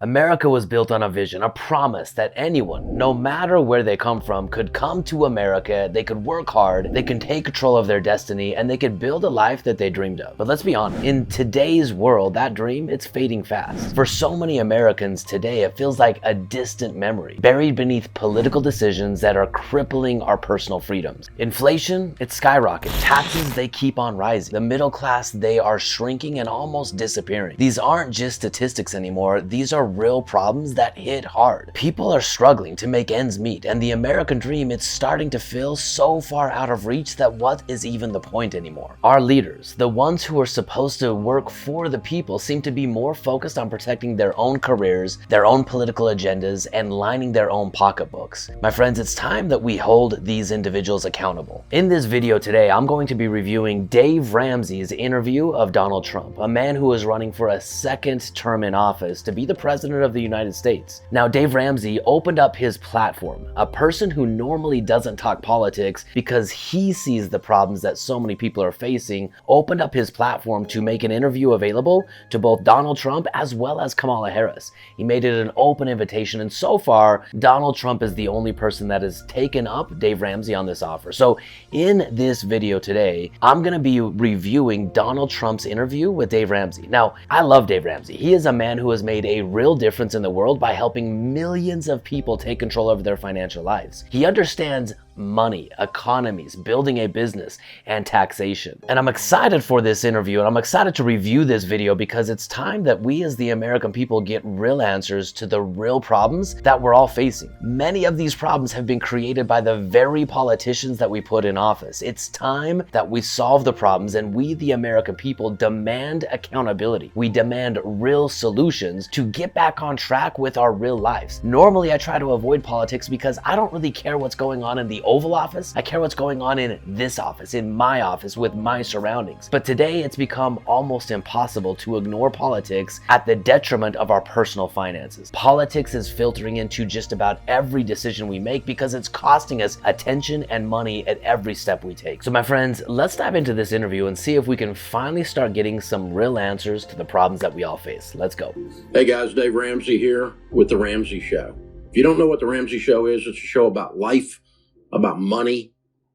America was built on a vision, a promise that anyone, no matter where they come from, could come to America, they could work hard, they can take control of their destiny, and they could build a life that they dreamed of. But let's be honest, in today's world, that dream, it's fading fast. For so many Americans today, it feels like a distant memory, buried beneath political decisions that are crippling our personal freedoms. Inflation, it's skyrocketing. Taxes, they keep on rising. The middle class, they are shrinking and almost disappearing. These aren't just statistics anymore, these are real problems that hit hard. People are struggling to make ends meet, and the American dream, it's starting to feel so far out of reach that what is even the point anymore? Our leaders, the ones who are supposed to work for the people, seem to be more focused on protecting their own careers, their own political agendas, and lining their own pocketbooks. My friends, it's time that we hold these individuals accountable. In this video today, I'm going to be reviewing Dave Ramsey's interview of Donald Trump, a man who is running for a second term in office to be the president of the United States. Now, Dave Ramsey opened up his platform, a person who normally doesn't talk politics because he sees the problems that so many people are facing, opened up his platform to make an interview available to both Donald Trump as well as Kamala Harris. He made it an open invitation, and so far, Donald Trump is the only person that has taken up Dave Ramsey on this offer. So in this video today, I'm going to be reviewing Donald Trump's interview with Dave Ramsey. Now, I love Dave Ramsey. He is a man who has made a real difference in the world by helping millions of people take control over their financial lives. He understands money, economies, building a business, and taxation. And I'm excited for this interview, and I'm excited to review this video because it's time that we as the American people get real answers to the real problems that we're all facing. Many of these problems have been created by the very politicians that we put in office. It's time that we solve the problems, and we, the American people, demand accountability. We demand real solutions to get back on track with our real lives. Normally, I try to avoid politics because I don't really care what's going on in the Oval Office. I care what's going on in this office, in my office, with my surroundings. But today, it's become almost impossible to ignore politics at the detriment of our personal finances. Politics is filtering into just about every decision we make because it's costing us attention and money at every step we take. So my friends, let's dive into this interview and see if we can finally start getting some real answers to the problems that we all face. Let's go. Hey guys, Dave Ramsey here with The Ramsey Show. If you don't know what The Ramsey Show is, it's a show about life, about money,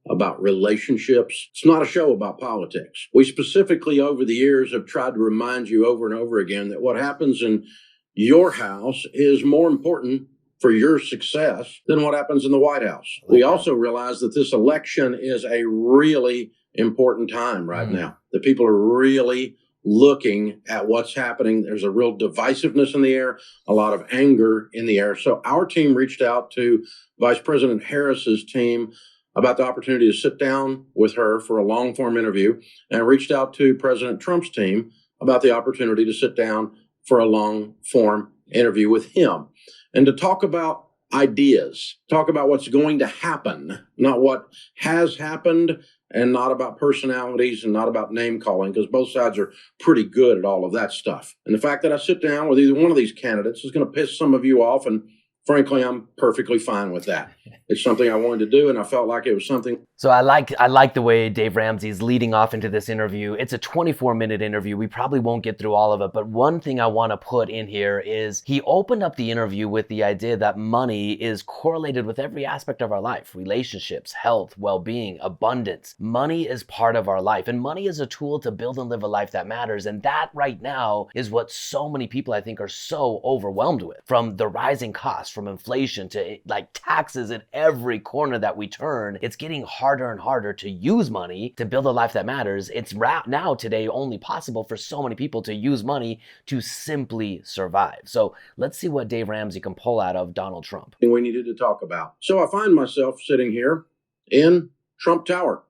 about relationships. It's not a show about politics. We specifically over the years have tried to remind you over and over again that what happens in your house is more important for your success than what happens in the White House. We also realize that this election is a really important time right now. The people are really looking at what's happening. There's a real divisiveness in the air, a lot of anger in the air. So our team reached out to Vice President Harris's team about the opportunity to sit down with her for a long-form interview, and reached out to President Trump's team about the opportunity to sit down for a long-form interview with him and to talk about ideas, talk about what's going to happen, not what has happened, and not about personalities and not about name calling, because both sides are pretty good at all of that stuff. And the fact that I sit down with either one of these candidates is going to piss some of you off, and frankly, I'm perfectly fine with that. It's something I wanted to do, and I felt like it was something. So I like the way Dave Ramsey is leading off into this interview. It's a 24-minute interview. We probably won't get through all of it, but one thing I want to put in here is he opened up the interview with the idea that money is correlated with every aspect of our life: relationships, health, well-being, abundance. Money is part of our life, and money is a tool to build and live a life that matters. And that right now is what so many people, I think, are so overwhelmed with, from the rising costs, from inflation to like taxes at every corner that we turn. It's getting harder and harder to use money to build a life that matters. It's now today only possible for so many people to use money to simply survive. So let's see what Dave Ramsey can pull out of Donald Trump. We needed to talk about. So I find myself sitting here in Trump Tower,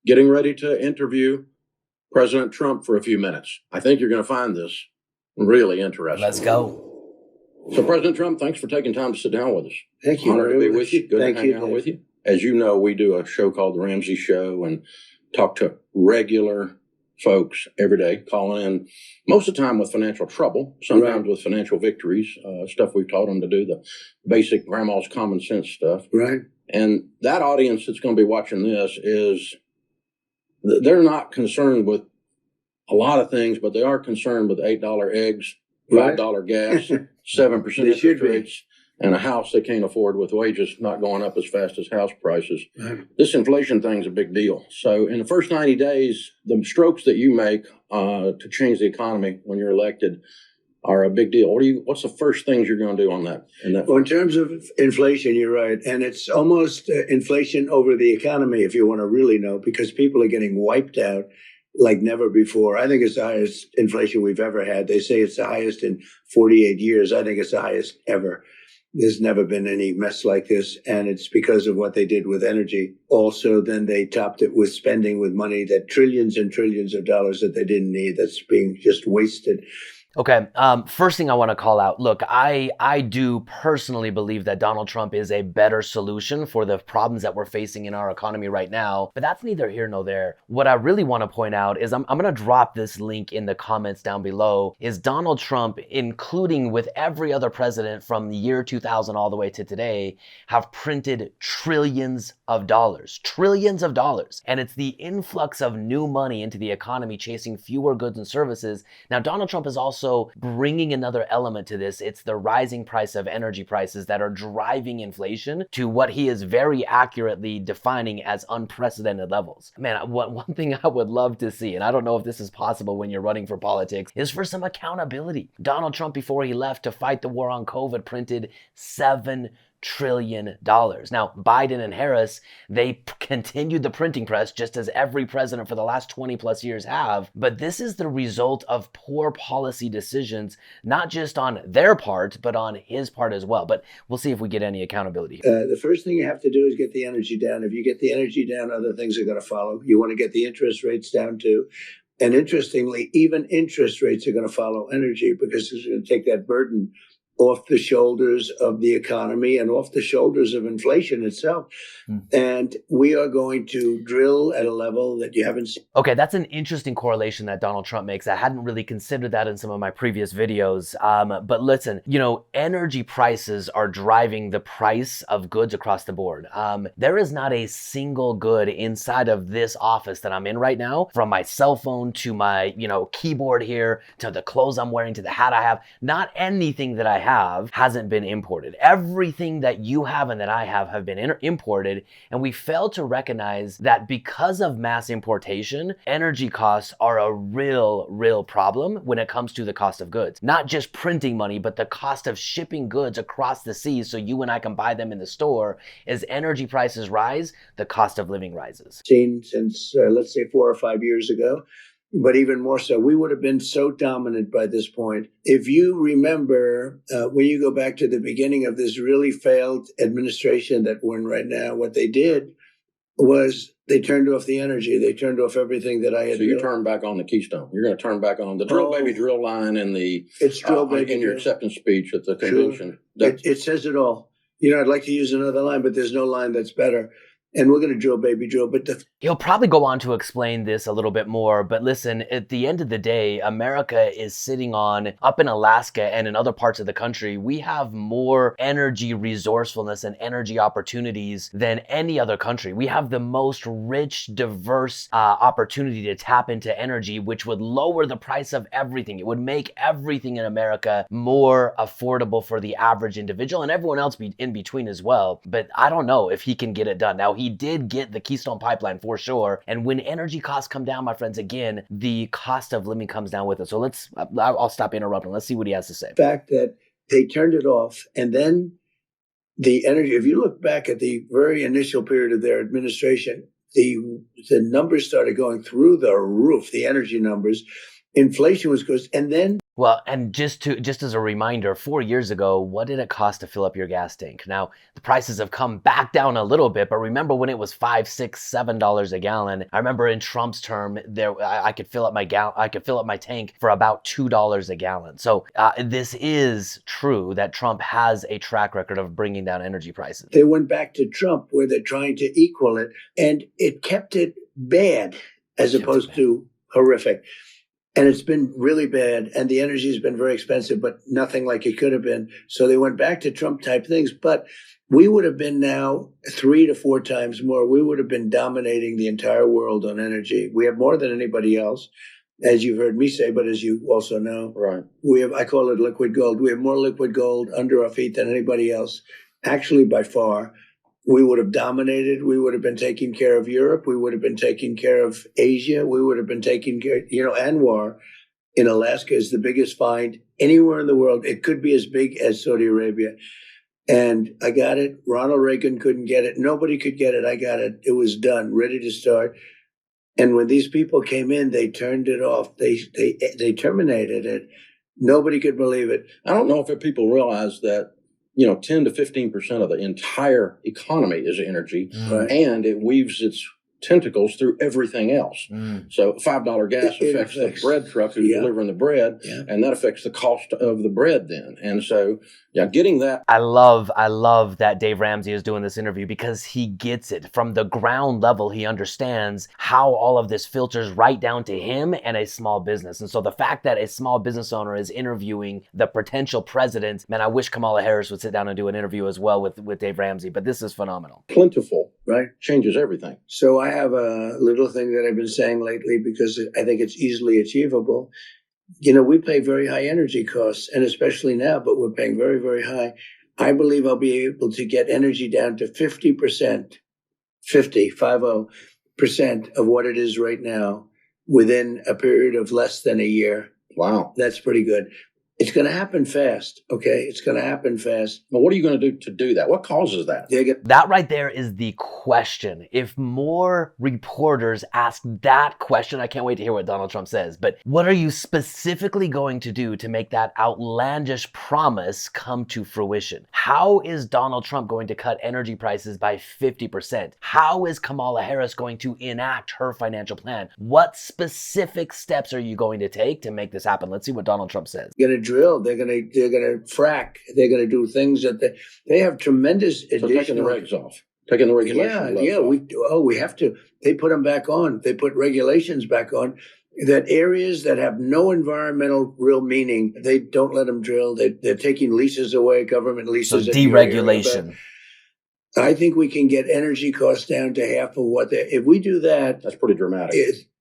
getting ready to interview President Trump for a few minutes. I think you're going to find this really interesting. Let's go. So President Trump, thanks for taking time to sit down with us. Thank you. Honored to be with you. Good Thank to hang you, out Dave. with you. As you know, we do a show called The Ramsey Show and talk to regular folks every day, calling in most of the time with financial trouble, sometimes with financial victories, stuff we've taught them to do, the basic grandma's common sense stuff. Right. And that audience that's going to be watching this they're not concerned with a lot of things, but they are concerned with $8 eggs, $5 gas, 7% They should interest be. rates, and a house they can't afford with wages not going up as fast as house prices. Right. This inflation thing's a big deal. So in the first 90 days, the strokes that you make to change the economy when you're elected are a big deal. What's the first things you're going to do on that? Well, in terms of inflation, you're right. And it's almost inflation over the economy, if you want to really know, because people are getting wiped out like never before. I think it's the highest inflation we've ever had. They say it's the highest in 48 years. I think it's the highest ever. There's never been any mess like this. And it's because of what they did with energy. Also, then they topped it with spending with money, that trillions and trillions of dollars that they didn't need, that's being just wasted. Okay, first thing I want to call out, look, I do personally believe that Donald Trump is a better solution for the problems that we're facing in our economy right now, but that's neither here nor there. What I really want to point out is I'm going to drop this link in the comments down below, is Donald Trump, including with every other president from the year 2000 all the way to today, have printed trillions of dollars, and it's the influx of new money into the economy chasing fewer goods and services. Now, Donald Trump is also bringing another element to this. It's the rising price of energy prices that are driving inflation to what he is very accurately defining as unprecedented levels. Man, one thing I would love to see, and I don't know if this is possible when you're running for politics, is for some accountability. Donald Trump, before he left to fight the war on COVID, printed $7 trillion. Now, Biden and Harris, they continued the printing press just as every president for the last 20 plus years have. But this is the result of poor policy decisions, not just on their part, but on his part as well. But we'll see if we get any accountability. The first thing you have to do is get the energy down. If you get the energy down, other things are going to follow. You want to get the interest rates down too. And interestingly, even interest rates are going to follow energy, because it's going to take that burden off the shoulders of the economy and off the shoulders of inflation itself. And we are going to drill at a level that you haven't seen. Okay, that's an interesting correlation that Donald Trump makes. I hadn't really considered that in some of my previous videos. But listen, energy prices are driving the price of goods across the board. There is not a single good inside of this office that I'm in right now, from my cell phone to my, keyboard here, to the clothes I'm wearing, to the hat I have. Not anything that I have hasn't been imported. Everything that you have and that I have been imported, and we fail to recognize that because of mass importation, energy costs are a real problem when it comes to the cost of goods. Not just printing money, but the cost of shipping goods across the seas so you and I can buy them in the store. As energy prices rise, the cost of living rises. Seen since, let's say, 4 or 5 years ago. But even more so, we would have been so dominant by this point. If you remember, when you go back to the beginning of this really failed administration that we're in right now, what they did was they turned off the energy. They turned off everything that I had. So you turned back on the Keystone. You're going to turn back on the drill baby drill line and the it's drill baby in your acceptance speech at the convention. It says it all. I'd like to use another line, but there's no line that's better. And we're going to drill, baby, drill. But he'll probably go on to explain this a little bit more. But listen, at the end of the day, America is sitting on, up in Alaska and in other parts of the country, we have more energy resourcefulness and energy opportunities than any other country. We have the most rich, diverse opportunity to tap into energy, which would lower the price of everything. It would make everything in America more affordable for the average individual and everyone else in between as well. But I don't know if he can get it done. Now, he did get the Keystone Pipeline for sure. And when energy costs come down, my friends, again, the cost of living comes down with it. So I'll stop interrupting. Let's see what he has to say. The fact that they turned it off, and then the energy, if you look back at the very initial period of their administration, the numbers started going through the roof, the energy numbers. Inflation was good. And then well, and just as a reminder, 4 years ago, what did it cost to fill up your gas tank? Now, the prices have come back down a little bit, but remember when it was $5, $6, $7 a gallon? I remember in Trump's term, I could fill up my tank for about $2 a gallon. So this is true that Trump has a track record of bringing down energy prices. They went back to Trump, where they're trying to equal it, and it kept it bad as opposed to horrific. And it's been really bad, and the energy has been very expensive, but nothing like it could have been. So they went back to Trump type things, but we would have been now 3 to 4 times more. We would have been dominating the entire world on energy. We have more than anybody else. as you've heard me say, but as you also know, Right. I call it liquid gold. We have more liquid gold under our feet than anybody else, actually by far. We would have dominated. We would have been taking care of Europe. We would have been taking care of Asia. We would have been taking care, Anwar in Alaska is the biggest find anywhere in the world. It could be as big as Saudi Arabia. And I got it. Ronald Reagan couldn't get it. Nobody could get it. I got it. It was done, ready to start. And when these people came in, they turned it off. They terminated it. Nobody could believe it. I don't know if people realize that 10 to 15% of the entire economy is energy, Right. and it weaves its tentacles through everything else. So $5 gas affects the bread truck who's delivering the bread, and that affects the cost of the bread then. And so, getting that. I love that Dave Ramsey is doing this interview because he gets it from the ground level. He understands how all of this filters right down to him and a small business. And so the fact that a small business owner is interviewing the potential president, man, I wish Kamala Harris would sit down and do an interview as well with Dave Ramsey, but this is phenomenal. Plentiful, right? Changes everything. So I have a little thing that I've been saying lately because I think it's easily achievable. We pay very high energy costs, and especially now, but we're paying very, very high. I believe I'll be able to get energy down to 50% of what it is right now within a period of less than a year. Wow. That's pretty good. It's going to happen fast, okay? It's going to happen fast. Well, what are you going to do to do that? What causes that? That right there is the question. If more reporters ask that question, I can't wait to hear what Donald Trump says, but what are you specifically going to do to make that outlandish promise come to fruition? How is Donald Trump going to cut energy prices by 50%? How is Kamala Harris going to enact her financial plan? What specific steps are you going to take to make this happen? Let's see what Donald Trump says. Drill. They're gonna frack. They're gonna do things that they have tremendous additional. So taking the regs off, taking the regulations off. We have to. They put them back on. They put regulations back on. That areas that have no environmental real meaning, they don't let them drill. They're taking leases away, government leases. So deregulation. I think we can get energy costs down to half of what they. If we do that, that's pretty dramatic.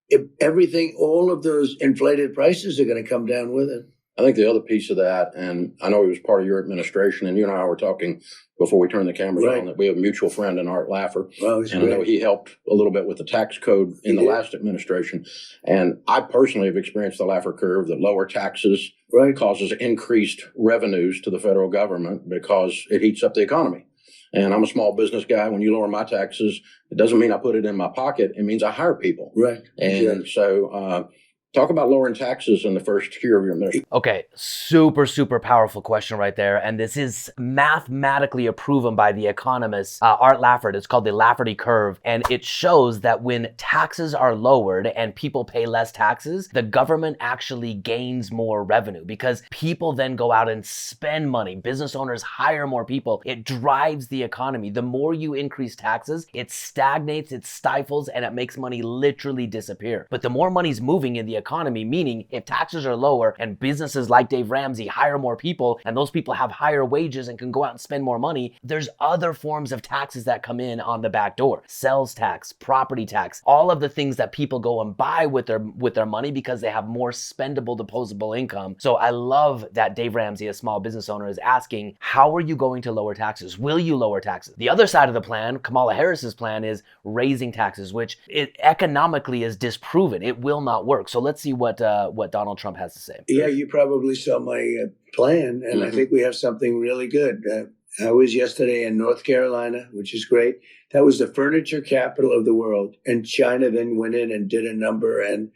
If everything, all of those inflated prices are going to come down with it. I think the other piece of that, and I know he was part of your administration, and you and I were talking before we turned the cameras on, that we have a mutual friend in Art Laffer. And I know he helped a little bit with the tax code in the last administration. And I personally have experienced the Laffer curve, that lower taxes causes increased revenues to the federal government because it heats up the economy. And I'm a small business guy. When you lower my taxes, it doesn't mean I put it in my pocket. It means I hire people. Right. And so talk about lowering taxes in the first year of your administration. Okay, super powerful question right there. And this is mathematically proven by the economist Art Laffer. It's called the Lafferty curve. And it shows that when taxes are lowered and people pay less taxes, the government actually gains more revenue because people then go out and spend money. Business owners hire more people. It drives the economy. The more you increase taxes, it stagnates, it stifles, and it makes money literally disappear. But the more money's moving in the economy, meaning if taxes are lower and businesses like Dave Ramsey hire more people and those people have higher wages and can go out and spend more money, there's other forms of taxes that come in on the back door. Sales tax, property tax, all of the things that people go and buy with their money because they have more spendable, disposable income. So I love that Dave Ramsey, a small business owner, is asking, how are you going to lower taxes? Will you lower taxes? The other side of the plan, Kamala Harris's plan, is raising taxes, which it economically is disproven. It will not work. So let's see what Donald Trump has to say. Yeah, you probably saw my plan, and I think we have something really good. I was yesterday in North Carolina, which is great. That was the furniture capital of the world, and China then went in and did a number and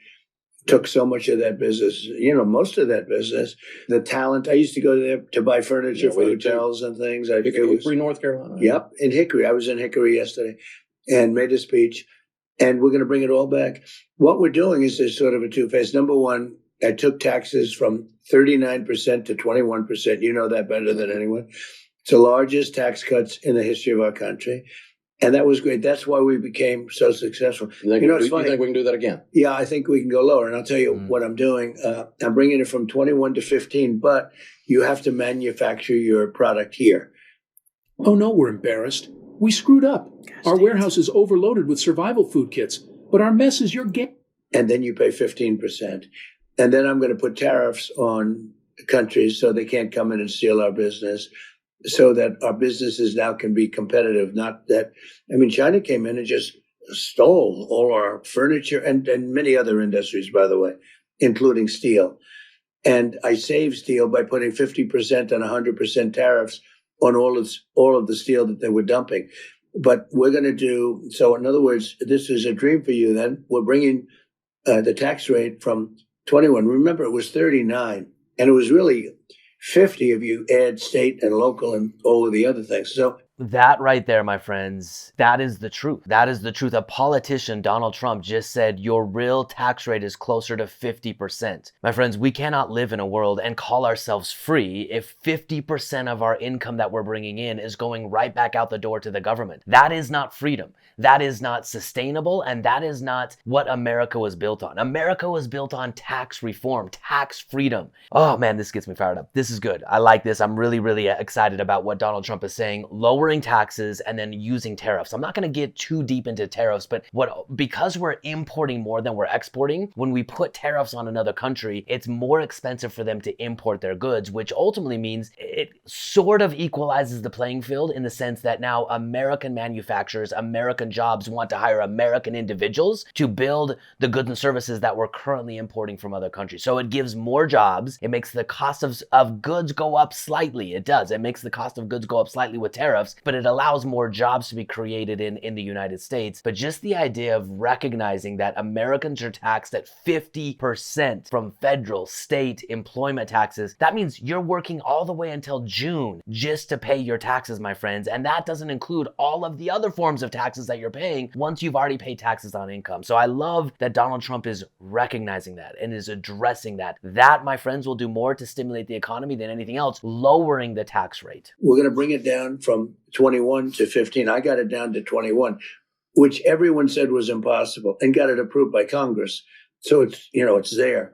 took so much of that business, most of that business. The talent, I used to go there to buy furniture for hotels and things. Hickory, North Carolina. Yep, in Hickory. I was in Hickory yesterday and made a speech. And we're going to bring it all back. What we're doing is there's sort of a two-phase. Number one, I took taxes from 39% to 21%. You know that better than anyone. It's the largest tax cuts in the history of our country. And that was great. That's why we became so successful. You think we can do that again? Yeah, I think we can go lower. And I'll tell you what I'm doing. I'm bringing it from 21 to 15, but you have to manufacture your product here. Oh, no, we're embarrassed. We screwed up. Our warehouse is overloaded with survival food kits, but our mess is your game. and then you pay 15%. And then I'm going to put tariffs on countries so they can't come in and steal our business, so that our businesses now can be competitive. Not that, I mean, China came in and just stole all our furniture and many other industries, by the way, including steel. And I saved steel by putting 50% and 100% tariffs on all of the steel that they were dumping. But we're going to do, so in other words, this is a dream for you then. We're bringing the tax rate from 21. Remember, it was 39, and it was really 50 if you add state and local and all of the other things. So that right there, my friends, that is the truth. That is the truth. A politician, Donald Trump, just said your real tax rate is closer to 50%. My friends, we cannot live in a world and call ourselves free if 50% of our income that we're bringing in is going right back out the door to the government. That is not freedom. That is not sustainable, and that is not what America was built on. America was built on tax reform, tax freedom. Oh man, this gets me fired up. This is good. I like this. I'm really, really excited about what Donald Trump is saying. Lowering taxes and then using tariffs. I'm not going to get too deep into tariffs, but because we're importing more than we're exporting, when we put tariffs on another country, it's more expensive for them to import their goods, which ultimately means it sort of equalizes the playing field in the sense that now American manufacturers, American jobs want to hire American individuals to build the goods and services that we're currently importing from other countries. So it gives more jobs. It makes the cost of goods go up slightly. It does. It makes the cost of goods go up slightly with tariffs, but it allows more jobs to be created in the United States. But just the idea of recognizing that Americans are taxed at 50% from federal, state, employment taxes, that means you're working all the way until June just to pay your taxes, my friends. And that doesn't include all of the other forms of taxes that you're paying once you've already paid taxes on income. So I love that Donald Trump is recognizing that and is addressing that. That, my friends, will do more to stimulate the economy than anything else, lowering the tax rate. We're going to bring it down from 21 to 15. I got it down to 21, which everyone said was impossible, and got it approved by Congress. So it's there.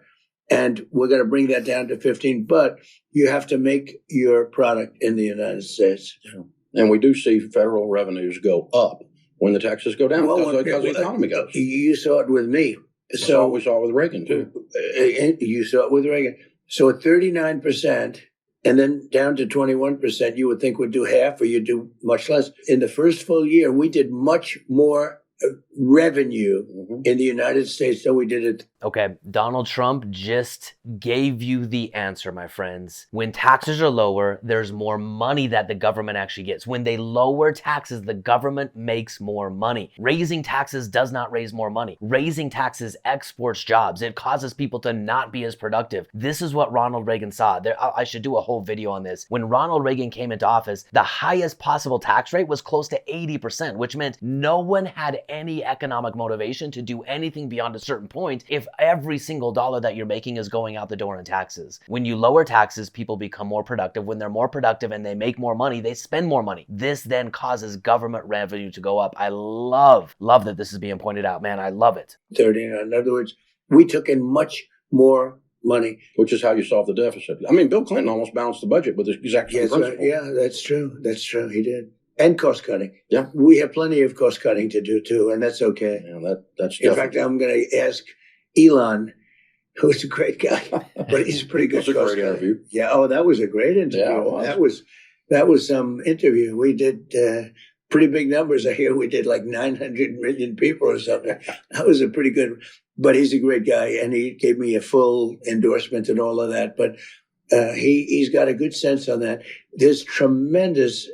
And we're going to bring that down to 15, but you have to make your product in the United States. And we do see federal revenues go up when the taxes go down because the economy goes. You saw it with me. So we saw it with Reagan too. You saw it with Reagan. So at 39%, and then down to 21%, you would think would do half, or you'd do much less. In the first full year, we did much more revenue in the United States than we did it. Okay, Donald Trump just gave you the answer, my friends. When taxes are lower, there's more money that the government actually gets. When they lower taxes, the government makes more money. Raising taxes does not raise more money. Raising taxes exports jobs. It causes people to not be as productive. This is what Ronald Reagan saw. I should do a whole video on this. When Ronald Reagan came into office, the highest possible tax rate was close to 80%, which meant no one had any economic motivation to do anything beyond a certain point if every single dollar that you're making is going out the door in taxes. When you lower taxes, people become more productive. When they're more productive and they make more money, they spend more money. This then causes government revenue to go up. I love that this is being pointed out, man. I love it. 39. In other words, we took in much more money. Which is how you solve the deficit. I mean, Bill Clinton almost balanced the budget with the exact same principle. Yeah, that's true. That's true. He did. And cost cutting. Yeah. We have plenty of cost cutting to do too, and that's okay. Yeah, that's in fact, I'm going to ask Elon, who's a great guy, but he's a pretty good cost cost guy. Interview. Yeah. Oh, that was a great interview. Yeah, that was some interview. We did pretty big numbers. I hear we did like 900 million people or something. That was a pretty good. But he's a great guy, and he gave me a full endorsement and all of that. But he's got a good sense on that. There's tremendous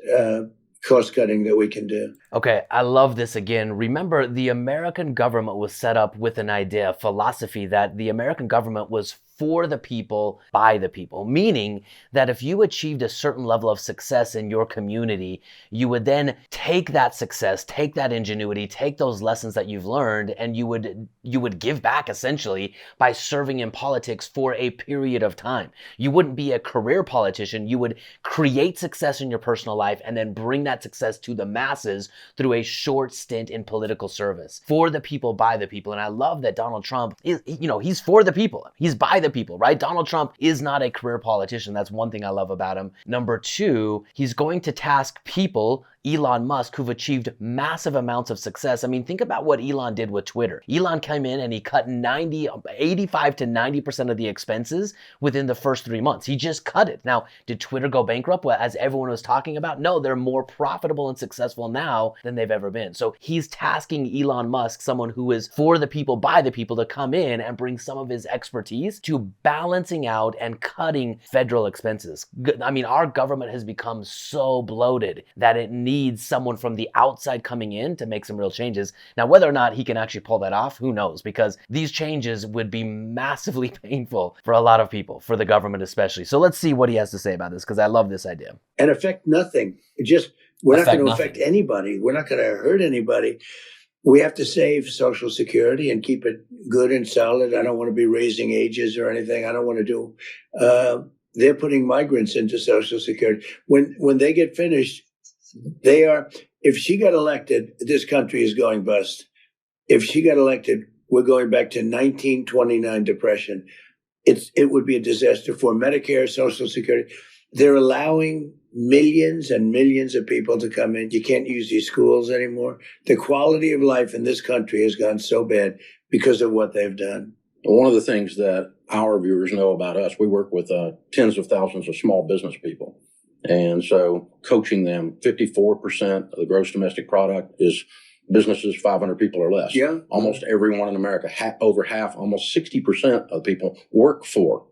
cost cutting that we can do. Okay, I love this again. Remember, the American government was set up with an idea, a philosophy that the American government was for the people, by the people, meaning that if you achieved a certain level of success in your community, you would then take that success, take that ingenuity, take those lessons that you've learned, and you would give back essentially by serving in politics for a period of time. You wouldn't be a career politician. You would create success in your personal life and then bring that success to the masses through a short stint in political service. For the people, by the people. And I love that Donald Trump is, he's for the people. He's by the people, right? Donald Trump is not a career politician. That's one thing I love about him. Number two, he's going to task people Elon Musk, who've achieved massive amounts of success. I mean, think about what Elon did with Twitter. Elon came in and he cut 85 to 90% of the expenses within the first 3 months. He just cut it. Now, did Twitter go bankrupt as everyone was talking about? No, they're more profitable and successful now than they've ever been. So he's tasking Elon Musk, someone who is for the people, by the people, to come in and bring some of his expertise to balancing out and cutting federal expenses. I mean, our government has become so bloated that it needs someone from the outside coming in to make some real changes. Now, whether or not he can actually pull that off, who knows? Because these changes would be massively painful for a lot of people, for the government especially. So let's see what he has to say about this, because I love this idea. And affect nothing. We're not going to affect anybody. We're not going to hurt anybody. We have to save Social Security and keep it good and solid. I don't want to be raising ages or anything. I don't want to do. They're putting migrants into Social Security. When they get finished, they are. If she got elected, this country is going bust. If she got elected, we're going back to 1929 depression. It would be a disaster for Medicare, Social Security. They're allowing millions and millions of people to come in. You can't use these schools anymore. The quality of life in this country has gone so bad because of what they've done. One of the things that our viewers know about us, we work with tens of thousands of small business people. And so coaching them, 54% of the gross domestic product is businesses 500 people or less. Yeah. Almost everyone in America, over half, almost 60% of people work for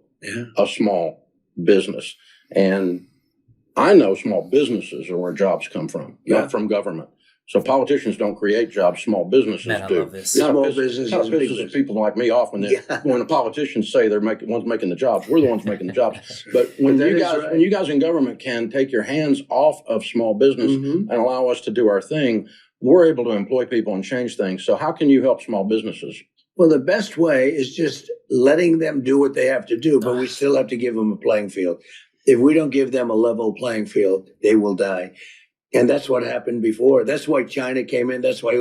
a small business. And I know small businesses are where jobs come from, not from government. So politicians don't create jobs, small businesses do. I love this. Small businesses Pisses people like me off when the politicians say they're ones making the jobs. We're the ones making the jobs. But when you guys in government can take your hands off of small business and allow us to do our thing, we're able to employ people and change things. So how can you help small businesses? Well, the best way is just letting them do what they have to do, but we still have to give them a playing field. If we don't give them a level playing field, they will die. And that's what happened before. That's why China came in. That's why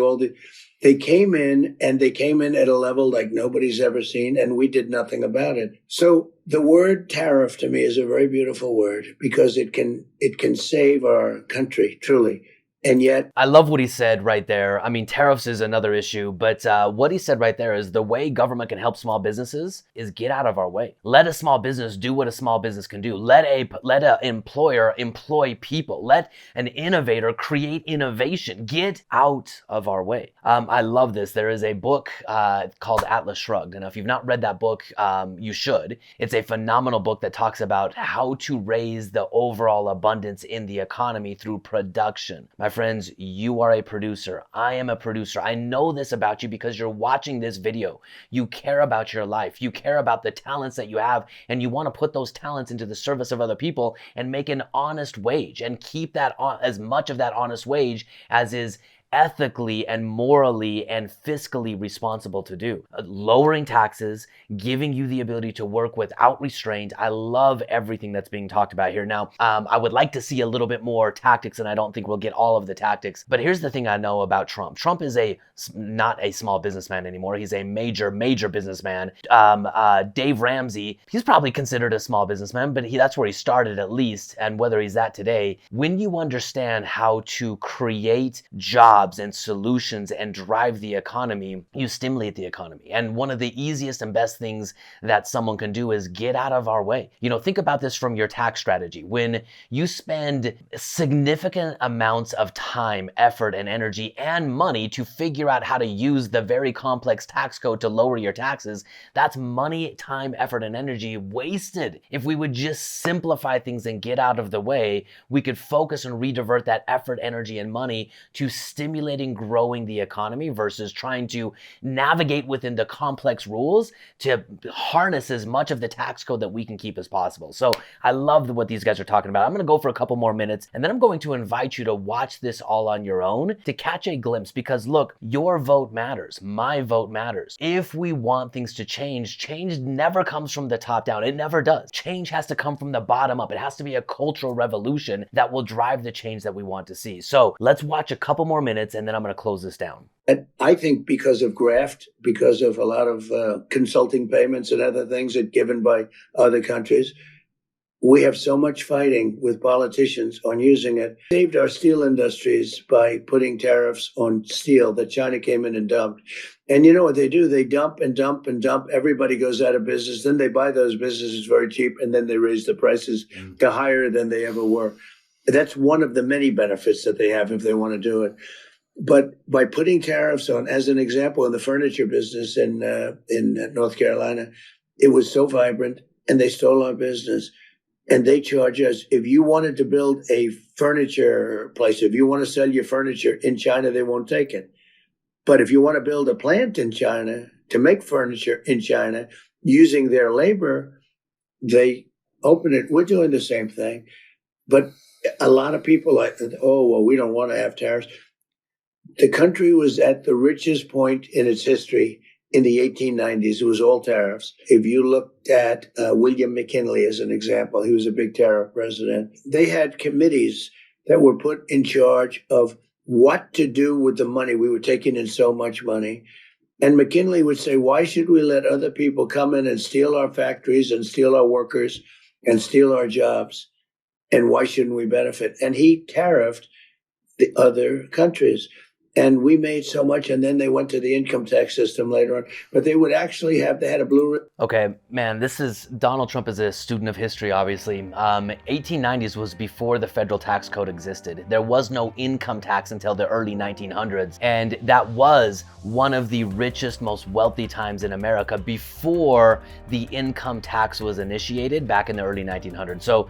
they came in, and they came in at a level like nobody's ever seen, and we did nothing about it. So the word tariff to me is a very beautiful word because it can save our country, truly. And yet, I love what he said right there. I mean, tariffs is another issue, but what he said right there is the way government can help small businesses is get out of our way. Let a small business do what a small business can do. Let an employer employ people. Let an innovator create innovation. Get out of our way. I love this. There is a book called Atlas Shrugged, and if you've not read that book, you should. It's a phenomenal book that talks about how to raise the overall abundance in the economy through production. My friends, you are a producer. I am a producer. I know this about you because you're watching this video. You care about your life. You care about the talents that you have, and you want to put those talents into the service of other people and make an honest wage and keep that as much of that honest wage as is ethically and morally and fiscally responsible to do. Lowering taxes, giving you the ability to work without restraint. I love everything that's being talked about here. Now, I would like to see a little bit more tactics, and I don't think we'll get all of the tactics. But here's the thing I know about Trump. Trump is not a small businessman anymore. He's a major businessman. Dave Ramsey, he's probably considered a small businessman, but that's where he started at least, and whether he's at today. When you understand how to create jobs and solutions and drive the economy, you stimulate the economy. And one of the easiest and best things that someone can do is get out of our way. You know, think about this from your tax strategy. When you spend significant amounts of time, effort, and energy and money to figure out how to use the very complex tax code to lower your taxes, that's money, time, effort, and energy wasted. If we would just simplify things and get out of the way, we could focus and redivert that effort, energy, and money to stimulating growing the economy versus trying to navigate within the complex rules to harness as much of the tax code that we can keep as possible. So I love what these guys are talking about. I'm going to go for a couple more minutes, and then I'm going to invite you to watch this all on your own to catch a glimpse, because look, your vote matters. My vote matters. If we want things to change never comes from the top down. It never does. Change has to come from the bottom up. It has to be a cultural revolution that will drive the change that we want to see. So let's watch a couple more minutes, and then I'm going to close this down. And I think because of graft, because of a lot of consulting payments and other things that given by other countries, we have so much fighting with politicians on using it. Saved our steel industries by putting tariffs on steel that China came in and dumped. And you know what they do? They dump and dump and dump. Everybody goes out of business. Then they buy those businesses very cheap, and then they raise the prices to higher than they ever were. That's one of the many benefits that they have if they want to do it. But by putting tariffs on, as an example, in the furniture business in North Carolina, it was so vibrant, and they stole our business. And they charge us, if you wanted to build a furniture place, if you want to sell your furniture in China, they won't take it. But if you want to build a plant in China to make furniture in China using their labor, they open it. We're doing the same thing. But a lot of people are, oh, well, we don't want to have tariffs. The country was at the richest point in its history in the 1890s. It was all tariffs. If you looked at William McKinley as an example, he was a big tariff president. They had committees that were put in charge of what to do with the money. We were taking in so much money. And McKinley would say, why should we let other people come in and steal our factories and steal our workers and steal our jobs? And why shouldn't we benefit? And he tariffed the other countries. And we made so much, and then they went to the income tax system later on. But they would actually they had a blue... Okay, man, Donald Trump is a student of history, obviously. 1890s was before the federal tax code existed. There was no income tax until the early 1900s. And that was one of the richest, most wealthy times in America before the income tax was initiated back in the early 1900s. So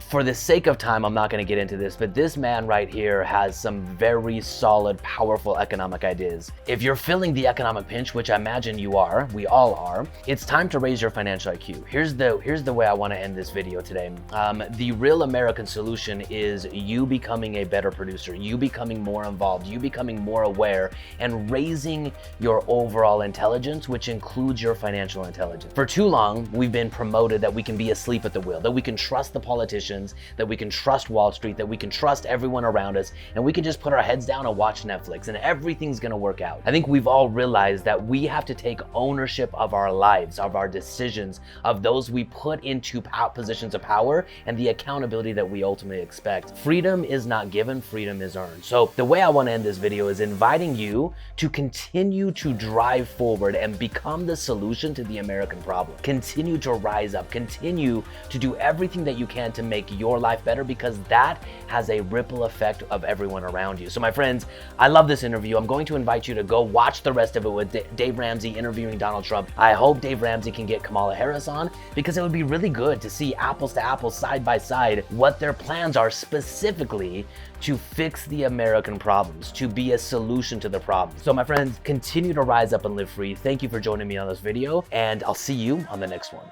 for the sake of time, I'm not going to get into this, but this man right here has some very solid, powerful economic ideas. If you're feeling the economic pinch, which I imagine you are, we all are, it's time to raise your financial IQ. Here's the way I want to end this video today. The real American solution is you becoming a better producer, you becoming more involved, you becoming more aware, and raising your overall intelligence, which includes your financial intelligence. For too long, we've been promoted that we can be asleep at the wheel, that we can trust the politicians, that we can trust Wall Street, that we can trust everyone around us, and we can just put our heads down and watch Netflix and everything's gonna work out. I think we've all realized that we have to take ownership of our lives, of our decisions, of those we put into positions of power, and the accountability that we ultimately expect. Freedom is not given, freedom is earned. So the way I want to end this video is inviting you to continue to drive forward and become the solution to the American problem. Continue to rise up, continue to do everything that you can to make your life better, because that has a ripple effect of everyone around you. So my friends, I love this interview. I'm going to invite you to go watch the rest of it with Dave Ramsey interviewing Donald Trump. I hope Dave Ramsey can get Kamala Harris on, because it would be really good to see apples to apples, side by side, what their plans are specifically to fix the American problems, to be a solution to the problem. So my friends, continue to rise up and live free. Thank you for joining me on this video, and I'll see you on the next one.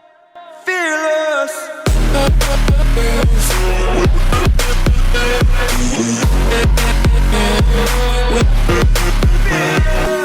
Fearless.